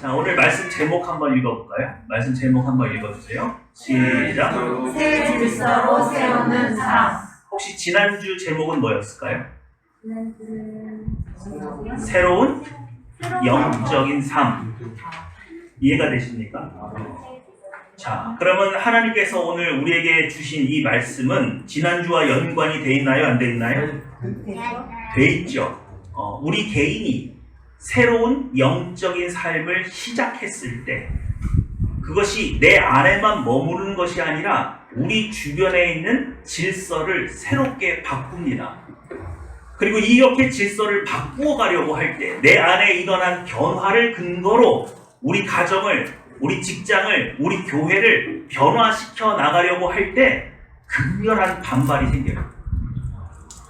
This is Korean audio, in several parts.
자, 오늘 말씀 제목 한번 읽어볼까요? 말씀 제목 한번 읽어주세요. 시작. 새 질서로 세우는 삶. 혹시 지난주 제목은 뭐였을까요? 새로운 영적인 삶. 이해가 되십니까? 자, 그러면 하나님께서 오늘 우리에게 주신 이 말씀은 지난주와 연관이 돼 있나요? 안 돼 있나요? 돼 있죠. 우리 개인이 새로운 영적인 삶을 시작했을 때 그것이 내 안에만 머무르는 것이 아니라 우리 주변에 있는 질서를 새롭게 바꿉니다. 그리고 이렇게 질서를 바꾸어 가려고 할 때 내 안에 일어난 변화를 근거로 우리 가정을, 우리 직장을, 우리 교회를 변화시켜 나가려고 할 때 극렬한 반발이 생겨요.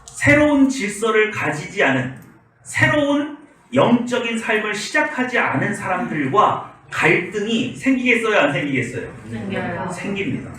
새로운 질서를 가지지 않은, 새로운 영적인 삶을 시작하지 않은 사람들과 갈등이 생기겠어요? 안 생기겠어요? 생깁니다.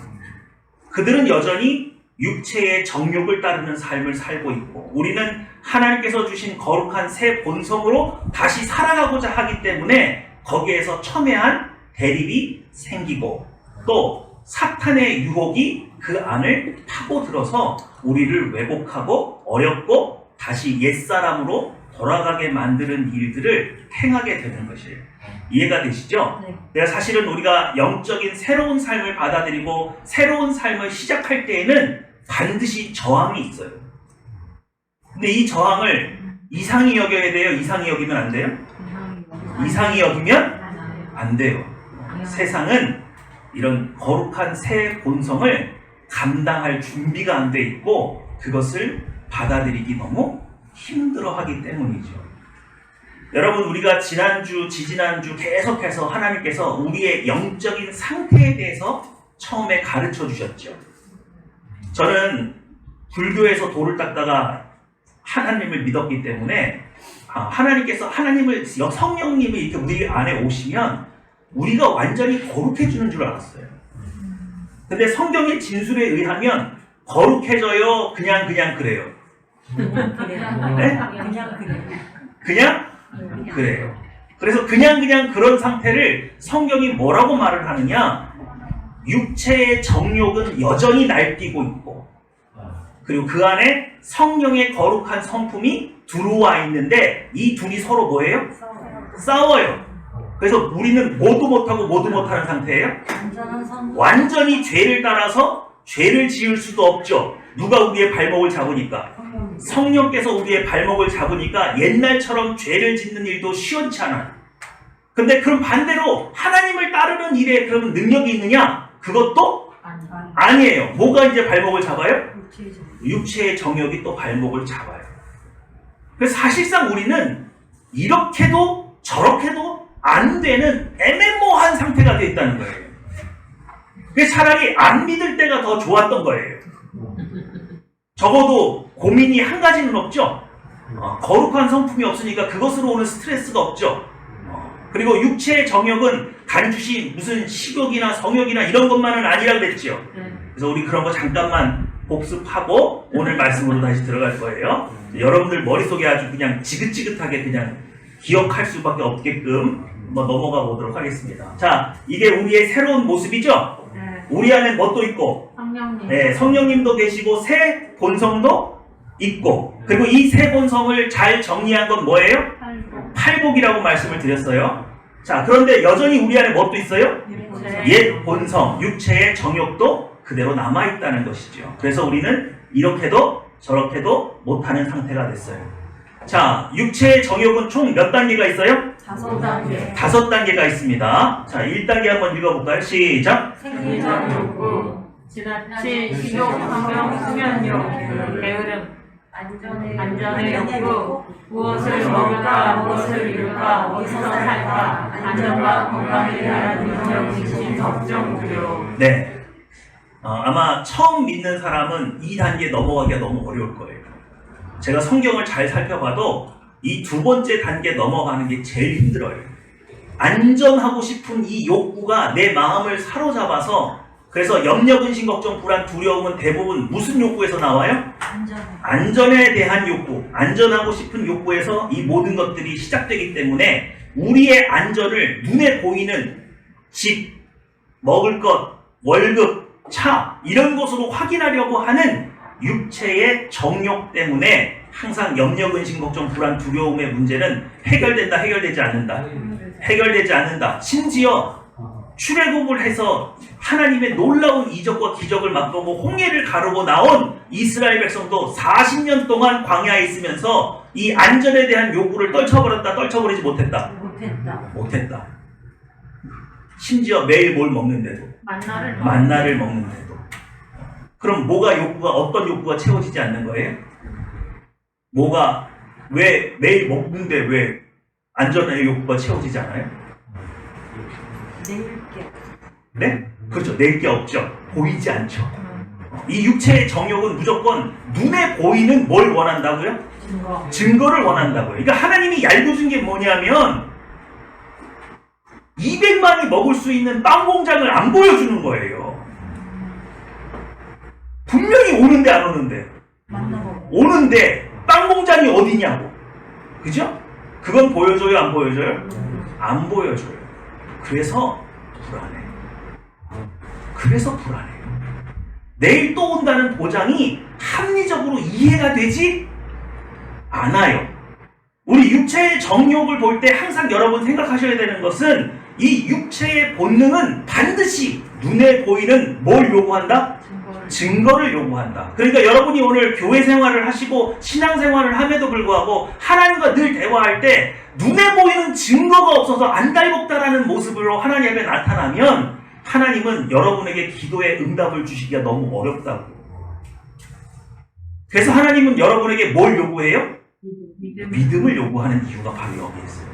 그들은 여전히 육체의 정욕을 따르는 삶을 살고 있고 우리는 하나님께서 주신 거룩한 새 본성으로 다시 살아가고자 하기 때문에 거기에서 첨예한 대립이 생기고 또 사탄의 유혹이 그 안을 파고들어서 우리를 왜곡하고 어렵고 다시 옛사람으로 돌아가게 만드는 일들을 행하게 되는 것이에요. 이해가 되시죠? 네. 내가 사실은 우리가 영적인 새로운 삶을 받아들이고 새로운 삶을 시작할 때에는 반드시 저항이 있어요. 근데 이 저항을 이상히 여겨야 돼요? 이상히 여기면 안 돼요? 이상히 여기면 안 돼요. 세상은 이런 거룩한 새 본성을 감당할 준비가 안 돼 있고 그것을 받아들이기 너무 힘들어하기 때문이죠. 여러분, 우리가 지난주, 지지난주 계속해서 하나님께서 우리의 영적인 상태에 대해서 처음에 가르쳐 주셨죠. 저는 불교에서 돌을 닦다가 하나님을 믿었기 때문에 하나님께서 성령님이 이렇게 우리 안에 오시면 우리가 완전히 거룩해지는 줄 알았어요. 근데 성경의 진술에 의하면 거룩해져요? 그냥 그래요? 네? 그냥 그래요. 그래서 그냥 그런 상태를 성경이 뭐라고 말을 하느냐? 육체의 정욕은 여전히 날뛰고 있고 그리고 그 안에 성령의 거룩한 성품이 들어와 있는데 이 둘이 서로 뭐예요? 싸워요. 그래서 우리는 뭐도 못하고 뭐도 못하는 상태예요? 완전히 죄를 따라서 죄를 지을 수도 없죠. 누가 우리의 발목을 잡으니까? 성령께서 우리의 발목을 잡으니까 옛날처럼 죄를 짓는 일도 시원치 않아요. 근데 그럼 반대로 하나님을 따르는 일에 그러면 능력이 있느냐? 그것도 아니에요. 뭐가 이제 발목을 잡아요? 육체의 정욕이 또 발목을 잡아요. 그래서 사실상 우리는 이렇게도 저렇게도 안 되는 애매모호한 상태가 되어 있다는 거예요. 그래서 차라리 안 믿을 때가 더 좋았던 거예요. 적어도 고민이 한 가지는 없죠. 거룩한 성품이 없으니까 그것으로 오는 스트레스가 없죠. 그리고 육체의 정욕은 단지 무슨 식욕이나 성욕이나 이런 것만은 아니라고 그랬죠. 그래서 우리 그런 거 잠깐만 복습하고 오늘 말씀으로 다시 들어갈 거예요. 여러분들 머릿속에 아주 그냥 지긋지긋하게 그냥 기억할 수밖에 없게끔 한번 넘어가 보도록 하겠습니다. 자, 이게 우리의 새로운 모습이죠? 우리 안에 뭣도 있고 네, 성령님도 계시고 새 본성도 있고 그리고 이 새 본성을 잘 정리한 건 뭐예요? 팔복이라고 말씀을 드렸어요. 자, 그런데 여전히 우리 안에 뭣도 있어요? 옛 본성, 육체의 정욕도 그대로 남아있다는 것이죠. 그래서 우리는 이렇게도 저렇게도 못하는 상태가 됐어요. 자, 육체의 정욕은 총 몇 단계가 있어요? 5단계. 5단계가 있습니다. 자, 1단계 한번 읽어볼까요? 시작! 생리적 욕구, 지나친 식욕, 성경, 수면욕, 게으름, 안전의 욕구, 무엇을 먹을까, 무엇을 이룰까, 어디서 살까, 안전과 건강에 대한 능력지심, 걱정, 두려움. 네. 아마 처음 믿는 사람은 이 단계에 넘어가기가 너무 어려울 거예요. 제가 성경을 잘 살펴봐도 이 두 번째 단계 넘어가는 게 제일 힘들어요. 안전하고 싶은 이 욕구가 내 마음을 사로잡아서 그래서 염려, 근심, 걱정, 불안, 두려움은 대부분 무슨 욕구에서 나와요? 안전에 대한 욕구, 안전하고 싶은 욕구에서 이 모든 것들이 시작되기 때문에 우리의 안전을 눈에 보이는 집, 먹을 것, 월급, 차 이런 것으로 확인하려고 하는 육체의 정욕 때문에 항상 염려, 근심, 걱정, 불안, 두려움의 문제는 해결되지 않는다. 해결되지 않는다. 심지어 출애굽을 해서 하나님의 놀라운 이적과 기적을 맛보고 홍해를 가르고 나온 이스라엘 백성도 40년 동안 광야에 있으면서 이 안전에 대한 요구를 떨쳐버리지 못했다. 못했다. 심지어 매일 뭘 먹는데도 만나를 먹는데도. 그럼 어떤 욕구가 채워지지 않는 거예요? 왜 매일 먹는데 왜 안전의 욕구가 채워지지 않아요? 네? 그렇죠. 낼 게 없죠. 보이지 않죠. 이 육체의 정욕은 무조건 눈에 보이는 뭘 원한다고요? 증거를 원한다고요. 그러니까 하나님이 얄궂은 게 뭐냐면 200만이 먹을 수 있는 빵 공장을 안 보여주는 거예요. 분명히 오는데 안 오는데. 오는데 빵 공장이 어디냐고. 그죠? 그건 보여줘요, 안 보여줘요? 안 보여줘요. 그래서 불안해요. 내일 또 온다는 보장이 합리적으로 이해가 되지 않아요. 우리 육체의 정욕을 볼 때 항상 여러분 생각하셔야 되는 것은 이 육체의 본능은 반드시 눈에 보이는 뭘 요구한다? 증거를 요구한다. 그러니까 여러분이 오늘 교회 생활을 하시고 신앙생활을 함에도 불구하고 하나님과 늘 대화할 때 눈에 보이는 증거가 없어서 안달복달하는 모습으로 하나님 앞에 나타나면 하나님은 여러분에게 기도의 응답을 주시기가 너무 어렵다고. 그래서 하나님은 여러분에게 뭘 요구해요? 믿음을 요구하는 이유가 바로 여기에 있어요.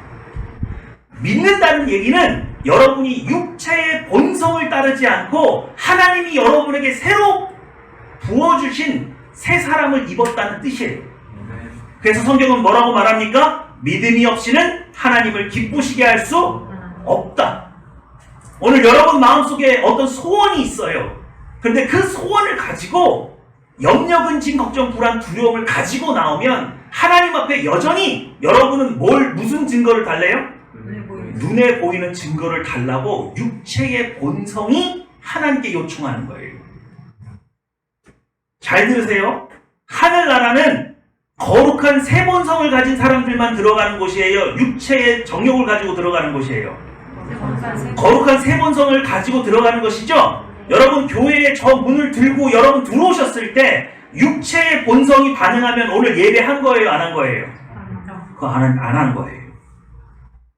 믿는다는 얘기는 여러분이 육체의 본성을 따르지 않고 하나님이 여러분에게 새로 부어주신 새 사람을 입었다는 뜻이에요. 그래서 성경은 뭐라고 말합니까? 믿음이 없이는 하나님을 기쁘시게 할 수 없다. 오늘 여러분 마음속에 어떤 소원이 있어요. 그런데 그 소원을 가지고 염려, 근심, 걱정, 불안, 두려움을 가지고 나오면 하나님 앞에 여전히 여러분은 무슨 증거를 달래요? 눈에 보이는 증거를 달라고 육체의 본성이 하나님께 요청하는 거예요. 잘 들으세요. 하늘나라는 거룩한 새 본성을 가진 사람들만 들어가는 곳이에요. 육체의 정욕을 가지고 들어가는 곳이에요. 거룩한 새 본성을 가지고 들어가는 것이죠. 여러분 교회에 저 문을 들고 여러분 들어오셨을 때 육체의 본성이 반응하면 오늘 예배한 거예요? 안 한 거예요? 그거 안 한 거예요.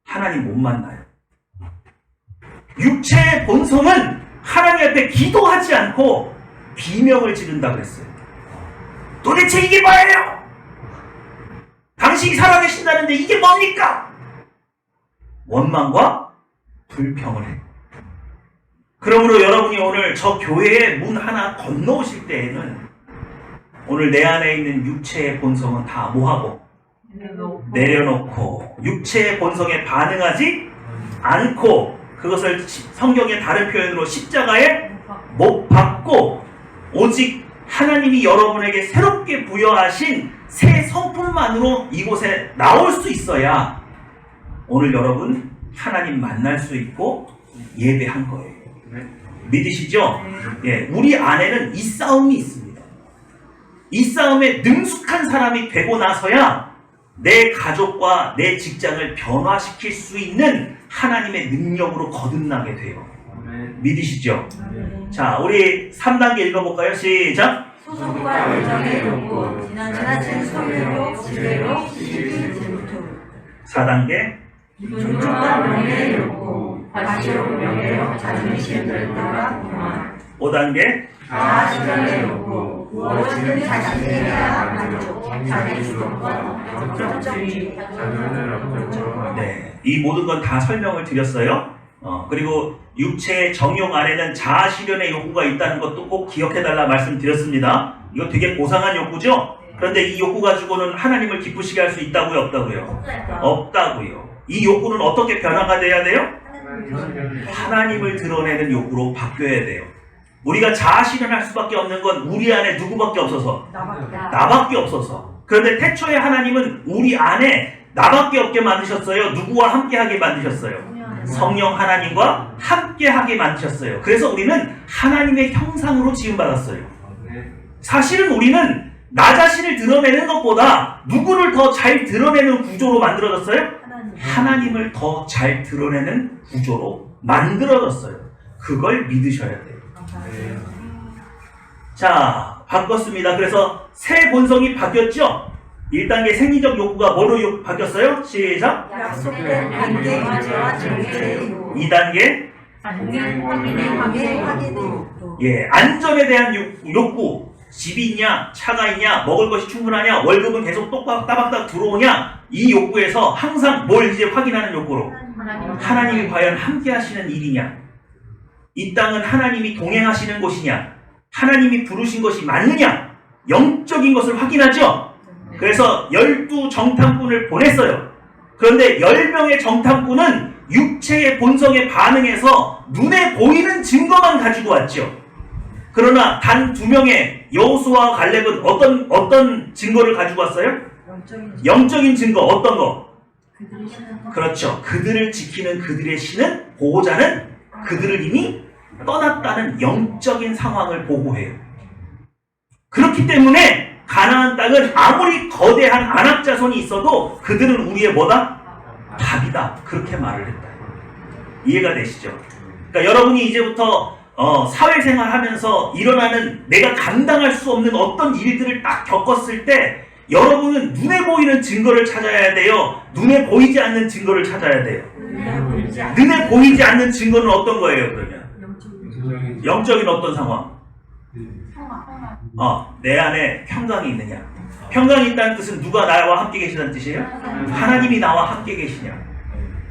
하나님 못 만나요. 육체의 본성은 하나님 앞에 기도하지 않고 비명을 지른다 그랬어요. 도대체 이게 뭐예요? 당신이 살아계신다는데 이게 뭡니까? 원망과 불평을 해요. 그러므로 여러분이 오늘 저 교회의 문 하나 건너오실 때에는 오늘 내 안에 있는 육체의 본성은 다 뭐하고? 내려놓고 육체의 본성에 반응하지 않고 그것을 성경의 다른 표현으로 십자가에 못 박고 오직 하나님이 여러분에게 새롭게 부여하신 새 성품만으로 이곳에 나올 수 있어야 오늘 여러분 하나님 만날 수 있고 예배한 거예요. 믿으시죠? 예, 우리 안에는 이 싸움이 있습니다. 이 싸움에 능숙한 사람이 되고 나서야 내 가족과 내 직장을 변화시킬 수 있는 하나님의 능력으로 거듭나게 돼요. 믿으시죠? 자, 우리 3단계 읽어볼까요? 시작! 소속과 열정의 욕구, 지나친 소유욕, 지배욕, 시기 질투. 4단계 존중과 명예의 욕구, 과시욕, 명예욕, 자존심, 절도와 교만. 5단계 자아 실현의 욕구, 무엇이든 자신이 해야 만족, 자기 주도권, 적극주의, 자녀를 앞세워 네, 이 모든 건 다 설명을 드렸어요. 그리고 육체의 정욕 안에는 자아 실현의 욕구가 있다는 것도 꼭 기억해달라 말씀드렸습니다. 이거 되게 고상한 욕구죠? 그런데 이 욕구 가지고는 하나님을 기쁘시게 할 수 있다고요? 없다고요? 없다고요. 이 욕구는 어떻게 변화가 돼야 돼요? 하나님을 드러내는 욕구로 바뀌어야 돼요. 우리가 자아 실현할 수밖에 없는 건 우리 안에 누구밖에 없어서 나밖에 없어서. 그런데 태초에 하나님은 우리 안에 나밖에 없게 만드셨어요? 누구와 함께하게 만드셨어요? 성령 하나님과 함께하게 만드셨어요. 그래서 우리는 하나님의 형상으로 지음받았어요. 사실은 우리는 나 자신을 드러내는 것보다 누구를 더 잘 드러내는 구조로 만들어졌어요? 하나님을 더 잘 드러내는 구조로 만들어졌어요. 그걸 믿으셔야 돼요. 자, 바꿨습니다. 그래서 새 본성이 바뀌었죠? 1단계 생리적 욕구가 뭐로 바뀌었어요? 시작! 약속된 관계 유지와 절제의 요구. 2단계 확인의 예, 안전에 대한 욕구. 집이 있냐, 차가 있냐, 먹을 것이 충분하냐, 월급은 계속 따박따박 들어오냐, 이 욕구에서 항상 뭘 이제 확인하는 욕구로 하나님이 과연 함께 하시는 일이냐, 이 땅은 하나님이 동행하시는 곳이냐, 하나님이 부르신 것이 맞느냐, 영적인 것을 확인하죠. 그래서 12 정탐꾼을 보냈어요. 그런데 10명의 정탐꾼은 육체의 본성에 반응해서 눈에 보이는 증거만 가지고 왔죠. 그러나 단 2명의 여호수아와 갈렙은 어떤 증거를 가지고 왔어요? 영적인 증거. 어떤 거? 그렇죠. 그들을 지키는 그들의 신은, 보호자는 그들을 이미 떠났다는 영적인 상황을 보고해요. 그렇기 때문에 가나안 땅은 아무리 거대한 아낙 자손이 있어도 그들은 우리의 뭐다? 답이다. 그렇게 말을 했다. 이해가 되시죠? 그러니까 여러분이 이제부터 사회생활 하면서 일어나는 내가 감당할 수 없는 어떤 일들을 딱 겪었을 때 여러분은 눈에 보이는 증거를 찾아야 돼요? 눈에 보이지 않는 증거를 찾아야 돼요? 눈에 보이지 않는 증거는 어떤 거예요, 그러면? 영적인 어떤 상황? 내 안에 평강이 있느냐? 평강이 있다는 뜻은 누가 나와 함께 계시다는 뜻이에요? 하나님이 나와 함께 계시냐?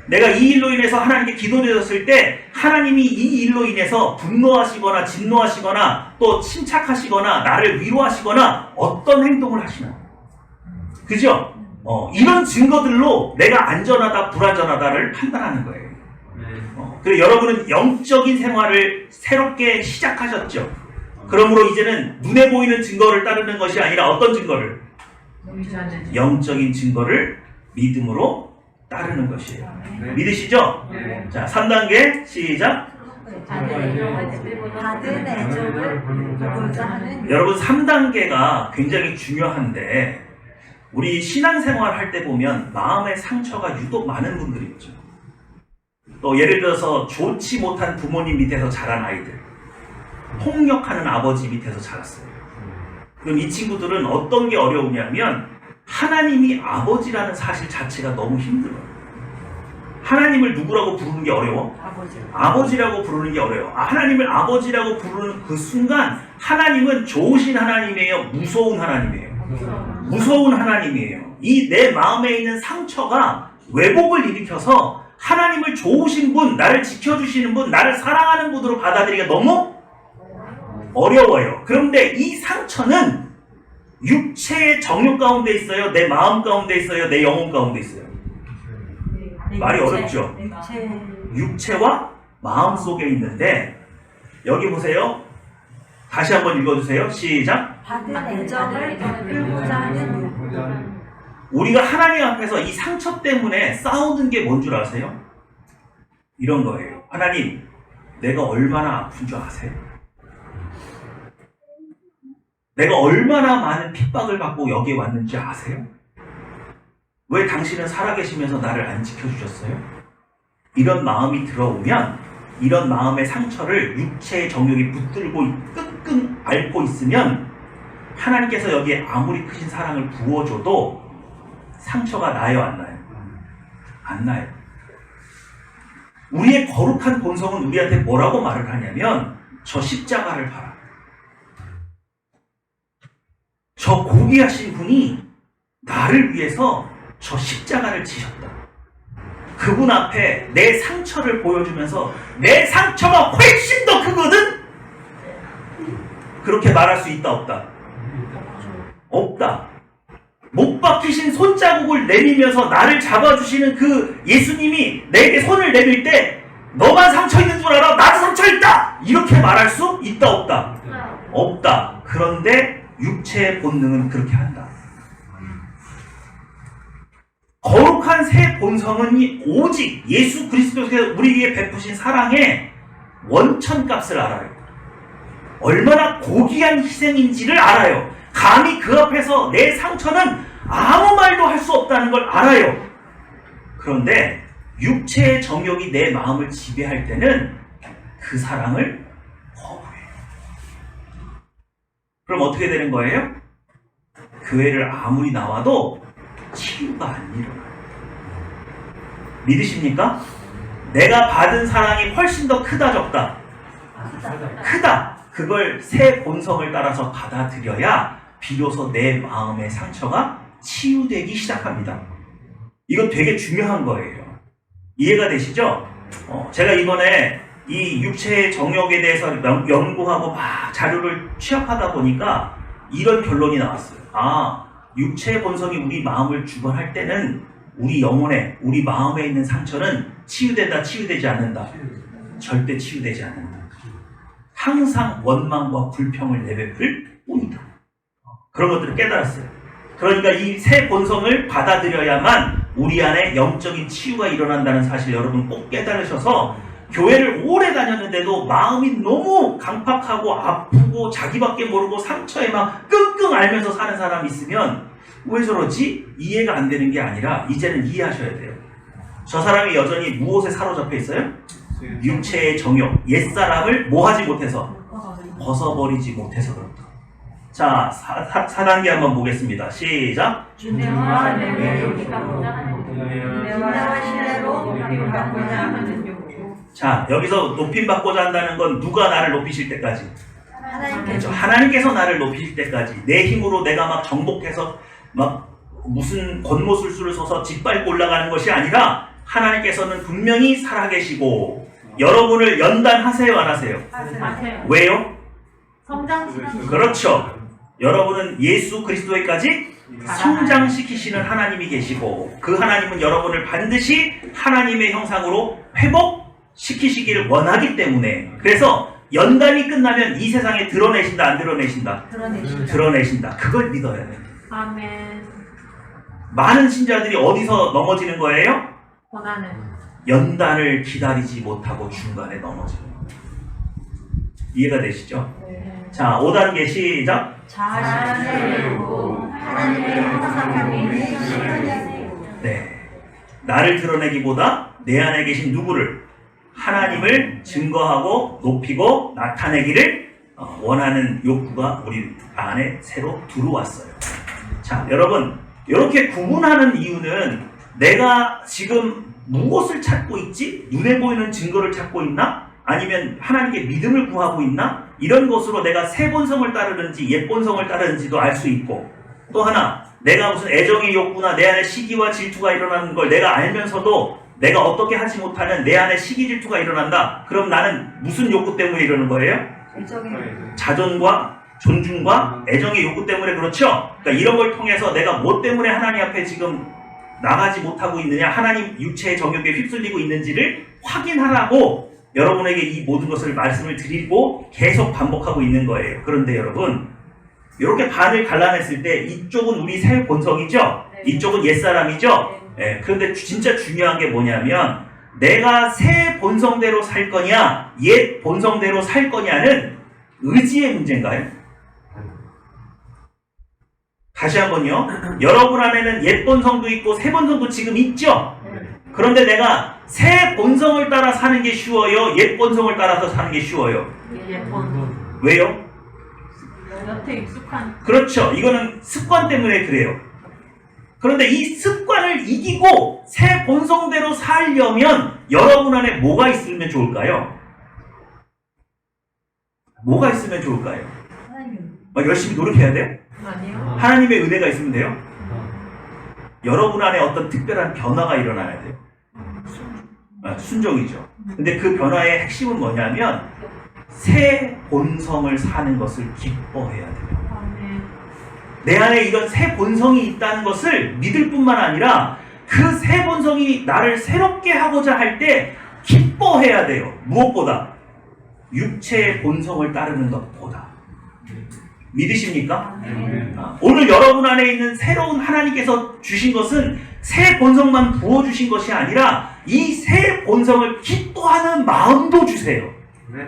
내가 이 일로 인해서 하나님께 기도드렸을 때 하나님이 이 일로 인해서 분노하시거나 진노하시거나 또 침착하시거나 나를 위로하시거나 어떤 행동을 하시나? 그죠? 이런 증거들로 내가 안전하다 불안전하다를 판단하는 거예요. 그리고 여러분은 영적인 생활을 새롭게 시작하셨죠. 그러므로 이제는 눈에 보이는 증거를 따르는 것이 아니라 어떤 증거를? 영적인 증거를 믿음으로 따르는 것이에요. 믿으시죠? 자, 3단계 시작. 받은 애정을 보고자 하는 여러분 3단계가 굉장히 중요한데 우리 신앙생활 할 때 보면 마음의 상처가 유독 많은 분들이 있죠. 또 예를 들어서 좋지 못한 부모님 밑에서 자란 아이들, 폭력하는 아버지 밑에서 자랐어요. 그럼 이 친구들은 어떤 게 어려우냐면 하나님이 아버지라는 사실 자체가 너무 힘들어요. 하나님을 누구라고 부르는 게 어려워? 아버지라고 부르는 게 어려워요. 하나님을 아버지라고 부르는 그 순간 하나님은 좋으신 하나님이에요? 무서운 하나님이에요? 무서운 하나님이에요. 이 내 마음에 있는 상처가 왜곡을 일으켜서 하나님을 좋으신 분, 나를 지켜주시는 분, 나를 사랑하는 분으로 받아들이기가 너무 어려워요. 그런데 이 상처는 육체의 정욕 가운데 있어요? 내 마음 가운데 있어요? 내 영혼 가운데 있어요? 말이 어렵죠? 육체와 마음 속에 있는데 여기 보세요. 다시 한번 읽어주세요. 시작. 받은 애정을 베풀고자 하는 요구. 우리가 하나님 앞에서 이 상처 때문에 싸우는 게 뭔 줄 아세요? 이런 거예요. 하나님, 내가 얼마나 아픈 줄 아세요? 내가 얼마나 많은 핍박을 받고 여기에 왔는지 아세요? 왜 당신은 살아계시면서 나를 안 지켜주셨어요? 이런 마음이 들어오면 이런 마음의 상처를 육체의 정욕이 붙들고 끙끙 앓고 있으면 하나님께서 여기에 아무리 크신 사랑을 부어줘도 상처가 나요, 안 나요? 안 나요. 우리의 거룩한 본성은 우리한테 뭐라고 말을 하냐면 저 십자가를 봐라. 저 고귀하신 분이 나를 위해서 저 십자가를 지셨다. 그분 앞에 내 상처를 보여주면서 내 상처가 훨씬 더 크거든? 그렇게 말할 수 있다, 없다? 없다. 못 박히신 손자국을 내밀면서 나를 잡아주시는 그 예수님이 내게 손을 내밀 때 너만 상처 있는 줄 알아? 나도 상처 있다! 이렇게 말할 수 있다, 없다? 없다. 그런데 육체의 본능은 그렇게 한다. 거룩한 새 본성은 오직 예수 그리스도께서 우리에게 베푸신 사랑의 원천값을 알아요. 얼마나 고귀한 희생인지를 알아요. 감히 그 앞에서 내 상처는 아무 말도 할 수 없다는 걸 알아요. 그런데 육체의 정욕이 내 마음을 지배할 때는 그 사랑을 거부해요. 그럼 어떻게 되는 거예요? 교회를 아무리 나와도 치유가 안 일어나요. 믿으십니까? 내가 받은 사랑이 훨씬 더 크다 적다? 크다. 그걸 새 본성을 따라서 받아들여야 비로소 내 마음의 상처가 치유되기 시작합니다. 이거 되게 중요한 거예요. 이해가 되시죠? 제가 이번에 이 육체의 정욕에 대해서 연구하고 막 자료를 취합하다 보니까 이런 결론이 나왔어요. 육체의 본성이 우리 마음을 주관할 때는 우리 영혼에, 우리 마음에 있는 상처는 치유된다, 치유되지 않는다. 절대 치유되지 않는다. 항상 원망과 불평을 내베풀 뿐이다. 그런 것들을 깨달았어요. 그러니까 이 새 본성을 받아들여야만 우리 안에 영적인 치유가 일어난다는 사실 여러분 꼭 깨달으셔서, 교회를 오래 다녔는데도 마음이 너무 강팍하고 아프고 자기밖에 모르고 상처에 막 끙끙 앓면서 사는 사람이 있으면 왜 저러지? 이해가 안 되는 게 아니라 이제는 이해하셔야 돼요. 저 사람이 여전히 무엇에 사로잡혀 있어요? 육체의 정욕, 옛사람을 뭐하지 못해서? 벗어버리지 못해서 그렇다. 자, 4단계 한번 보겠습니다. 시작! 주님과 내 높이받고자 하는 요구. 자, 여기서 높임받고자 한다는 건 누가 나를 높이실 때까지? 하나님께서. 하나님께서 나를 높이실 때까지. 내 힘으로 내가 막 정복해서 막 무슨 권모술수를 써서 짓밟고 올라가는 것이 아니라 하나님께서는 분명히 살아계시고 여러분을 연단하세요, 안 하세요? 하세요. 왜요? 성장시키시고. 그렇죠. 여러분은 예수 그리스도에까지 성장시키시는 하나님이 계시고, 그 하나님은 여러분을 반드시 하나님의 형상으로 회복시키시길 원하기 때문에, 그래서 연단이 끝나면 이 세상에 드러내신다, 안 드러내신다? 드러내신다. 그걸 믿어야 돼요. 아멘. 많은 신자들이 어디서 넘어지는 거예요? 고난은. 연단을 기다리지 못하고 중간에 넘어지는 거예요. 이해가 되시죠? 네. 자, 5단계 시작! 자신을 배우고 하나님의 형상을 네, 나를 드러내기보다 내 안에 계신 누구를, 하나님을 증거하고 높이고 나타내기를 원하는 욕구가 우리 안에 새로 들어왔어요. 자, 여러분, 이렇게 구분하는 이유는 내가 지금 무엇을 찾고 있지? 눈에 보이는 증거를 찾고 있나? 아니면 하나님께 믿음을 구하고 있나? 이런 것으로 내가 새 본성을 따르는지 옛 본성을 따르는지도 알 수 있고, 또 하나, 내가 무슨 애정의 욕구나 내 안에 시기와 질투가 일어나는 걸 내가 알면서도 내가 어떻게 하지 못하는 내 안에 시기 질투가 일어난다. 그럼 나는 무슨 욕구 때문에 이러는 거예요? 자존과 존중과 애정의 욕구 때문에. 그렇죠? 그러니까 이런 걸 통해서 내가 뭐 때문에 하나님 앞에 지금 나가지 못하고 있느냐, 하나님 육체의 정욕에 휩쓸리고 있는지를 확인하라고 여러분에게 이 모든 것을 말씀을 드리고 계속 반복하고 있는 거예요. 그런데 여러분, 이렇게 반을 갈라냈을 때 이쪽은 우리 새 본성이죠? 이쪽은 옛사람이죠? 네. 그런데 진짜 중요한 게 뭐냐면, 내가 새 본성대로 살 거냐 옛 본성대로 살 거냐는 의지의 문제인가요? 다시 한번요. 여러분 안에는 옛 본성도 있고 새 본성도 지금 있죠? 그런데 내가 새 본성을 따라 사는 게 쉬워요? 옛 본성을 따라서 사는 게 쉬워요? 옛 본성. 왜요? 여태 익숙한. 그렇죠. 이거는 습관 때문에 그래요. 그런데 이 습관을 이기고 새 본성대로 살려면 여러분 안에 뭐가 있으면 좋을까요? 뭐가 있으면 좋을까요? 열심히 노력해야 돼요? 아니요. 하나님의 은혜가 있으면 돼요? 여러분 안에 어떤 특별한 변화가 일어나야 돼요. 순종이죠. 근데 그 변화의 핵심은 뭐냐면 새 본성을 사는 것을 기뻐해야 돼요. 아멘. 내 안에 이런 새 본성이 있다는 것을 믿을 뿐만 아니라 그 새 본성이 나를 새롭게 하고자 할 때 기뻐해야 돼요. 무엇보다? 육체의 본성을 따르는 것보다. 믿으십니까? 오늘 여러분 안에 있는 새로운 하나님께서 주신 것은 새 본성만 부어주신 것이 아니라 이 새 본성을 기뻐하는 마음도 주세요. 네.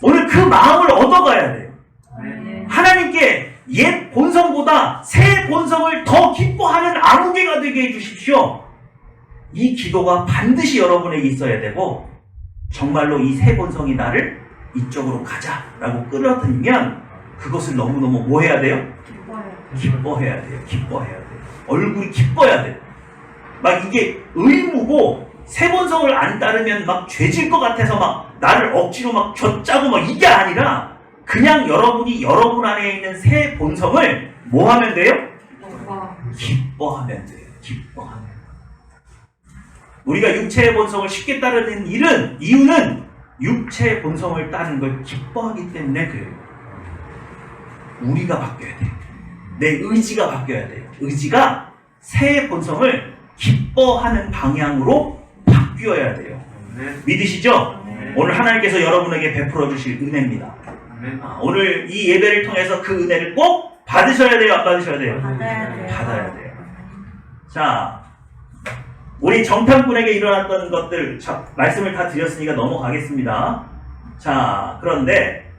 오늘 그 마음을 얻어가야 돼요. 네. 하나님께 옛 본성보다 새 본성을 더 기뻐하는 아무개가 되게 해주십시오. 이 기도가 반드시 여러분에게 있어야 되고, 정말로 이 새 본성이 나를 이쪽으로 가자라고 끌어들이면 그것을 너무너무 뭐 해야 돼요? 기뻐해야 돼요. 기뻐해야 돼요. 얼굴이 기뻐야 돼요. 막 이게 의무고, 새 본성을 안 따르면 막 죄질 것 같아서 막 나를 억지로 막 쥐짜고 막 이게 아니라, 그냥 여러분이 여러분 안에 있는 새 본성을 뭐 하면 돼요? 기뻐하면 돼요. 기뻐하면. 우리가 육체의 본성을 쉽게 따르는 이유는 육체의 본성을 따르는 걸 기뻐하기 때문에 그래요. 우리가 바뀌어야 돼요. 내 의지가 바뀌어야 돼요. 의지가 새 본성을 기뻐하는 방향으로 바뀌어야 돼요. 네. 믿으시죠? 네. 오늘 하나님께서 여러분에게 베풀어 주실 은혜입니다. 네. 오늘 이 예배를 통해서 그 은혜를 꼭 받으셔야 돼요? 안 받으셔야 돼요? 받아야 돼요. 받아야 돼요. 자, 우리 정탐꾼에게 일어났던 것들, 말씀을 다 드렸으니까 넘어가겠습니다. 자, 그런데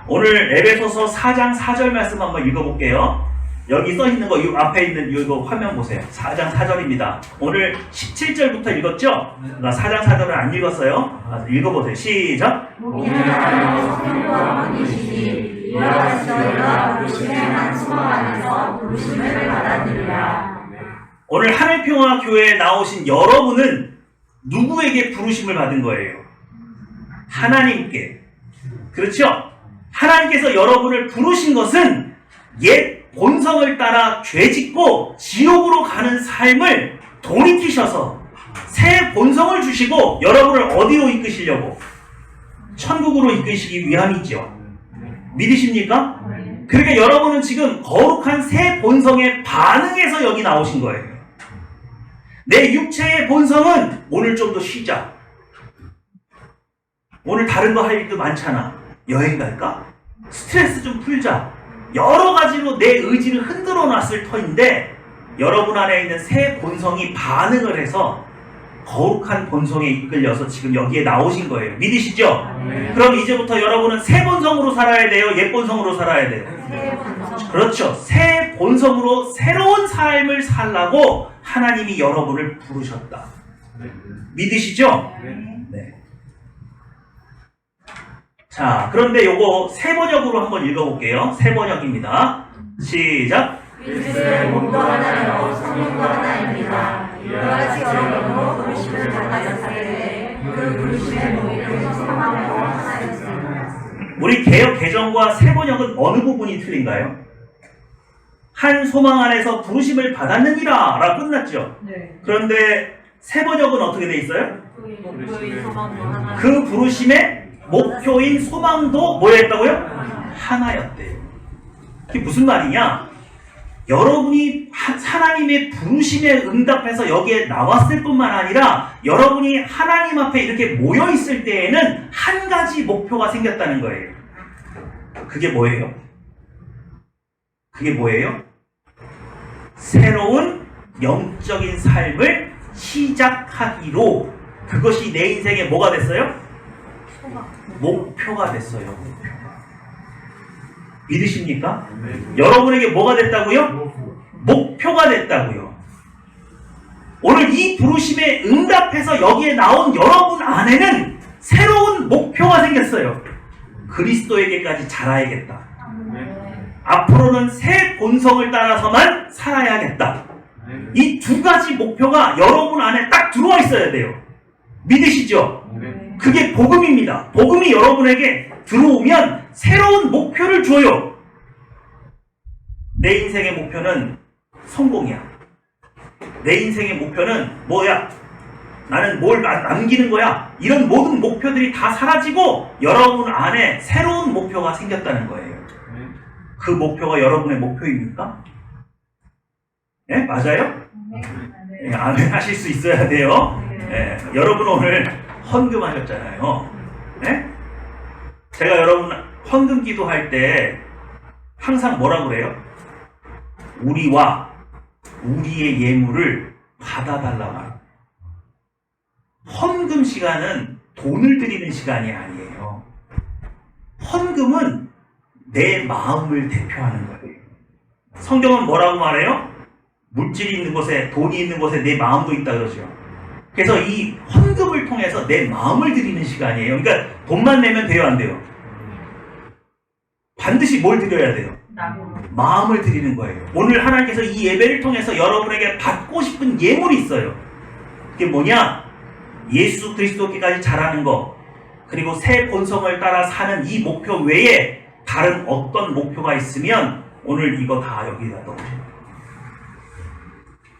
오늘 에베소서 4장 4절 말씀 한번 읽어볼게요. 여기 써 있는 거, 이 앞에 있는 이거 화면 보세요. 4장 4절입니다. 오늘 17절부터 읽었죠? 나 4장 4절을 안 읽었어요. 읽어보세요. 시작. 하나님 성령과 분이시니 이와 같이 너희가 부르심의 한 소망 안에서 부르심을 받아들이라. 오늘 하늘평화 교회에 나오신 여러분은 누구에게 부르심을 받은 거예요? 하나님께. 그렇죠? 하나님께서 여러분을 부르신 것은 옛 본성을 따라 죄짓고 지옥으로 가는 삶을 돌이키셔서 새 본성을 주시고 여러분을 어디로 이끄시려고? 천국으로 이끄시기 위함이죠. 믿으십니까? 그러니까 여러분은 지금 거룩한 새 본성에 반응해서 여기 나오신 거예요. 내 육체의 본성은 오늘 좀 더 쉬자. 오늘 다른 거 할 일도 많잖아. 여행 갈까? 스트레스 좀 풀자. 여러 가지로 내 의지를 흔들어 놨을 터인데 여러분 안에 있는 새 본성이 반응을 해서 거룩한 본성에 이끌려서 지금 여기에 나오신 거예요. 믿으시죠? 네. 그럼 이제부터 여러분은 새 본성으로 살아야 돼요? 옛 본성으로 살아야 돼요? 그렇죠. 새 본성으로 새로운 삶을 살라고 하나님이 여러분을 부르셨다. 믿으시죠? 네. 자, 그런데 요거 새 번역으로 한번 읽어볼게요. 새 번역입니다. 시작. 그리스도의 몸도 하나요 성령도 하나입니다. 이와 같이 여러분도 부르심을 받으셨으되 그 부르심의 모임에서 소망하고 하나였습니다. 우리 개역 개정과 새 번역은 어느 부분이 틀린가요? 한 소망 안에서 부르심을 받았느니라 라고 끝났죠. 네. 그런데 새 번역은 어떻게 돼 있어요? 목표인 소망도 하나. 그 부르심의 목표인 소망도 뭐였다고요? 하나였대요. 그게 무슨 말이냐? 여러분이 하나님의 부르심에 응답해서 여기에 나왔을 뿐만 아니라 여러분이 하나님 앞에 이렇게 모여 있을 때에는 한 가지 목표가 생겼다는 거예요. 그게 뭐예요? 그게 뭐예요? 새로운 영적인 삶을 시작하기로, 그것이 내 인생의 뭐가 됐어요? 목표가 됐어요. 목표가. 믿으십니까? 여러분에게 뭐가 됐다고요? 목표가 됐다고요. 오늘 이 부르심에 응답해서 여기에 나온 여러분 안에는 새로운 목표가 생겼어요. 그리스도에게까지 자라야겠다. 앞으로는 새 본성을 따라서만 살아야겠다. 이 두 가지 목표가 여러분 안에 딱 들어와 있어야 돼요. 믿으시죠? 그게 복음입니다. 복음이 여러분에게 들어오면 새로운 목표를 줘요. 내 인생의 목표는 성공이야. 내 인생의 목표는 뭐야? 나는 뭘 남기는 거야? 이런 모든 목표들이 다 사라지고 여러분 안에 새로운 목표가 생겼다는 거예요. 그 목표가 여러분의 목표입니까? 네? 맞아요? 네, 아멘 하실 수 있어야 돼요. 네, 여러분 오늘 헌금하셨잖아요. 네? 제가 여러분 헌금 기도할 때 항상 뭐라고 그래요? 우리와 우리의 예물을 받아달라고 합니다. 헌금 시간은 돈을 드리는 시간이 아니에요. 헌금은 내 마음을 대표하는 거예요. 성경은 뭐라고 말해요? 물질이 있는 곳에, 돈이 있는 곳에 내 마음도 있다 그러죠. 그래서 이 헌금을 통해서 내 마음을 드리는 시간이에요. 그러니까 돈만 내면 돼요, 안 돼요? 반드시 뭘 드려야 돼요? 마음을 드리는 거예요. 오늘 하나님께서 이 예배를 통해서 여러분에게 받고 싶은 예물이 있어요. 그게 뭐냐? 예수 그리스도께까지 자라는 거, 그리고 새 본성을 따라 사는 이 목표 외에 다른 어떤 목표가 있으면 오늘 이거 다 여기다 넣으세요.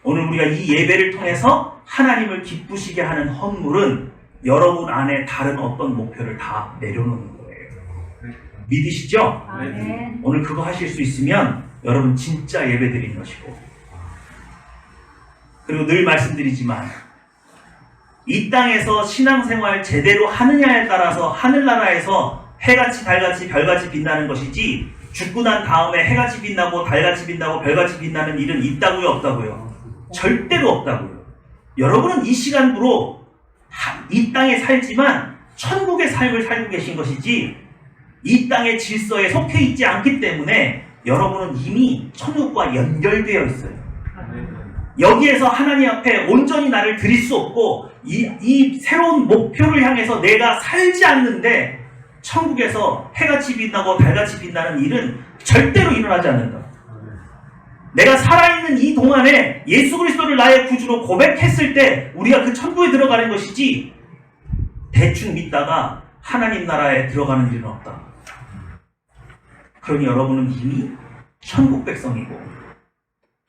오늘 우리가 이 예배를 통해서 하나님을 기쁘시게 하는 헌물은 여러분 안에 다른 어떤 목표를 다 내려놓는 거예요. 믿으시죠? 아멘. 오늘 그거 하실 수 있으면 여러분 진짜 예배 드리는 것이고, 그리고 늘 말씀드리지만 이 땅에서 신앙생활 제대로 하느냐에 따라서 하늘나라에서 해같이 달같이 별같이 빛나는 것이지, 죽고 난 다음에 해같이 빛나고 달같이 빛나고 별같이 빛나는 일은 있다고요, 없다고요? 절대로 없다고요. 여러분은 이 시간으로 이 땅에 살지만 천국의 삶을 살고 계신 것이지, 이 땅의 질서에 속해 있지 않기 때문에 여러분은 이미 천국과 연결되어 있어요. 여기에서 하나님 앞에 온전히 나를 드릴 수 없고, 이 새로운 목표를 향해서 내가 살지 않는데 천국에서 해같이 빛나고 달같이 빛나는 일은 절대로 일어나지 않는다. 내가 살아있는 이 동안에 예수 그리스도를 나의 구주로 고백했을 때 우리가 그 천국에 들어가는 것이지, 대충 믿다가 하나님 나라에 들어가는 일은 없다. 그러니 여러분은 이미 천국 백성이고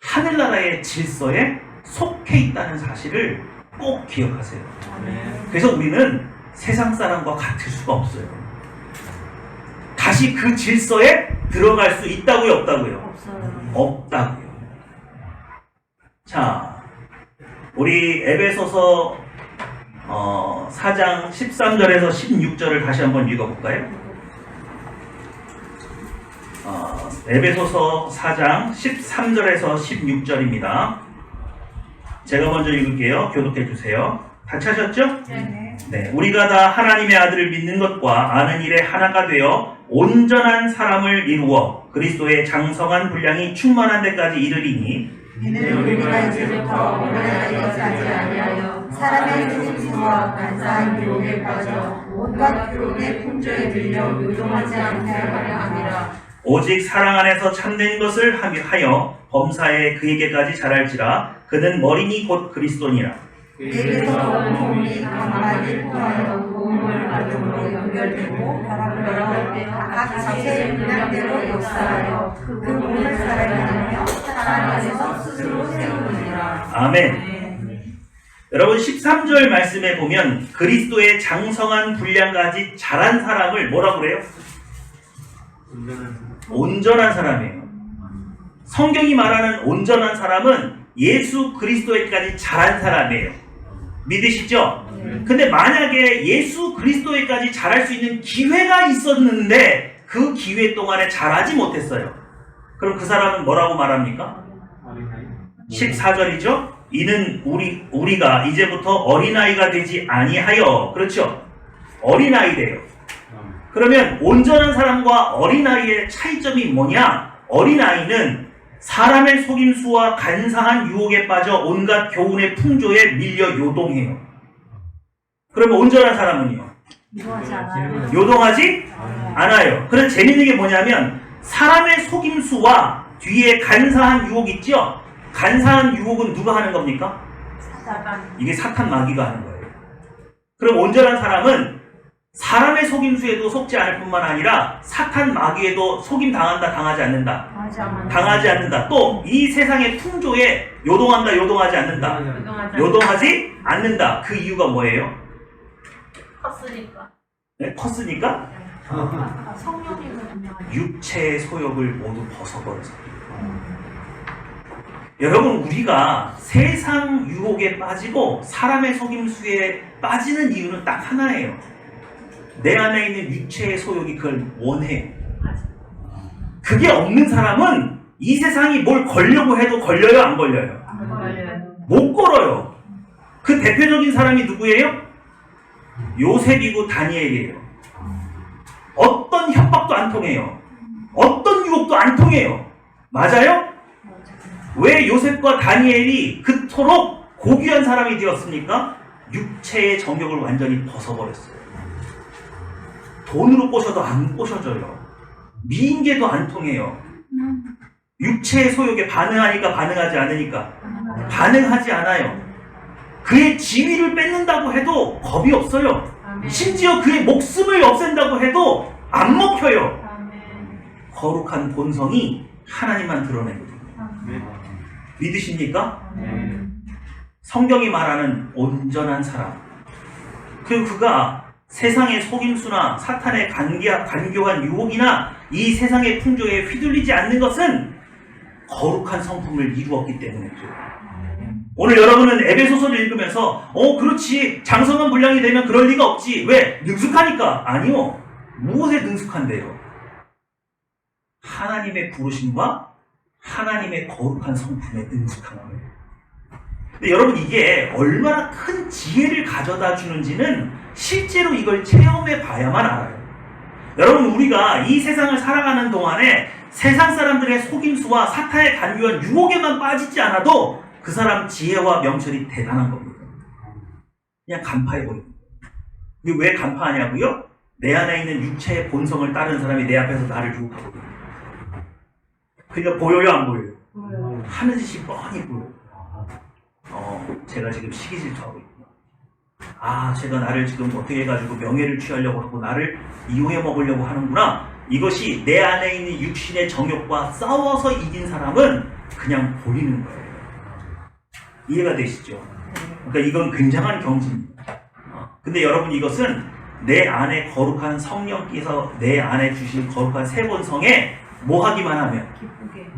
하늘나라의 질서에 속해 있다는 사실을 꼭 기억하세요. 그래서 우리는 세상 사람과 같을 수가 없어요. 다시 그 질서에 들어갈 수 있다고요, 없다고요? 없어요. 없다고요. 자, 우리 에베소서 4장 13절에서 16절을 다시 한번 읽어볼까요? 에베소서 4장 13절에서 16절입니다. 제가 먼저 읽을게요. 교독해 주세요. 다 찾으셨죠? 네. 우리가 다 하나님의 아들을 믿는 것과 아는 일에 하나가 되어 온전한 사람을 이루어 그리스도의 장성한 분량이 충만한 데까지 이르리니, 이는 우리가 이제부터 오래나이 것하지 아니하여 사람의 속임수와 간사한 유혹에 빠져 온갖 교훈의 풍조에 밀려 요동하지 않게 하려 함이라. 오직 사랑 안에서 참된 것을 하여 범사에 그에게까지 자랄지라. 그는 머리니 곧 그리스도니라. 내게서 온 몸이 각마디 통하여 도움을 받음으로 연결되고 결합할 때 각 자체의 분량대로 역사하여 그 몸을 살아게 하며 사랑 안에서 스스로 세우느니라. 아멘. 여러분 13절 말씀에 보면 그리스도의 장성한 분량까지 자란 사람을 뭐라고 그래요? 온전한 사람이에요. 성경이 말하는 온전한 사람은 예수 그리스도에까지 자란 사람이에요. 믿으시죠? 근데 만약에 예수 그리스도에까지 자랄 수 있는 기회가 있었는데 그 기회 동안에 자라지 못했어요. 그럼 그 사람은 뭐라고 말합니까? 14절이죠? 이는 우리가 이제부터 어린아이가 되지 아니하여, 그렇죠? 어린아이래요. 그러면 온전한 사람과 어린아이의 차이점이 뭐냐? 어린아이는 사람의 속임수와 간사한 유혹에 빠져 온갖 교훈의 풍조에 밀려 요동해요. 그러면 온전한 사람은요? 요동하지 않아요. 요동하지 않아요. 그래서 재밌는 게 뭐냐면 사람의 속임수와 뒤에 간사한 유혹 있죠? 간사한 유혹은 누가 하는 겁니까? 이게 사탄 마귀가 하는 거예요. 그럼 온전한 사람은 사람의 속임수에도 속지 않을 뿐만 아니라 사탄 마귀에도 속임 당한다, 당하지 않는다. 당하지 않는다. 또 이 세상의 풍조에 요동한다, 요동하지 않는다. 요동하지 않는다. 그 이유가 뭐예요? 컸으니까. 네? 컸으니까 성령이거든요. 육체의 소욕을 모두 벗어버려서. 여러분, 우리가 세상 유혹에 빠지고 사람의 속임수에 빠지는 이유는 딱 하나예요. 내 안에 있는 육체의 소욕이 그걸 원해요. 그게 없는 사람은 이 세상이 뭘 걸려고 해도 걸려요, 안 걸려요? 안 걸려요. 못 걸어요. 그 대표적인 사람이 누구예요? 요셉이고 다니엘이에요. 어떤 협박도 안 통해요. 어떤 유혹도 안 통해요. 맞아요? 왜 요셉과 다니엘이 그토록 고귀한 사람이 되었습니까? 육체의 정욕을 완전히 벗어버렸어요. 돈으로 꼬셔도 안 꼬셔져요. 미인계도 안 통해요. 육체의 소욕에 반응하니까 반응하지 않으니까 반응하지 않아요. 그의 지위를 뺏는다고 해도 겁이 없어요. 심지어 그의 목숨을 없앤다고 해도 안 먹혀요. 거룩한 본성이 하나님만 드러내거든요. 믿으십니까? 성경이 말하는 온전한 사람, 그리고 그가 세상의 속임수나 사탄의 간교한 유혹이나 이 세상의 풍조에 휘둘리지 않는 것은 거룩한 성품을 이루었기 때문이죠. 오늘 여러분은 에베소서를 읽으면서 그렇지, 장성한 분량이 되면 그럴 리가 없지. 왜? 능숙하니까. 아니요. 무엇에 능숙한데요? 하나님의 부르심과 하나님의 거룩한 성품에 능숙한 거예요. 근데 여러분, 이게 얼마나 큰 지혜를 가져다 주는지는 실제로 이걸 체험해 봐야만 알아요. 여러분, 우리가 이 세상을 살아가는 동안에 세상 사람들의 속임수와 사탄의 간교한 유혹에만 빠지지 않아도 그 사람 지혜와 명철이 대단한 겁니다. 그냥 간파해버립니다. 근데 왜 간파하냐고요? 내 안에 있는 육체의 본성을 따르는 사람이 내 앞에서 나를 유혹하거든요. 그러니까 보여요, 안 보여요? 하는 짓이 뻔히 보여요. 제가 지금 시기 질투하고 있구나. 제가 나를 지금 어떻게 해가지고 명예를 취하려고 하고 나를 이용해 먹으려고 하는구나. 이것이 내 안에 있는 육신의 정욕과 싸워서 이긴 사람은 그냥 보이는 거예요. 이해가 되시죠? 그러니까 이건 굉장한 경지입니다. 근데 여러분, 이것은 내 안에 거룩한 성령께서 내 안에 주신 거룩한 새 본성에 뭐 하기만 하면,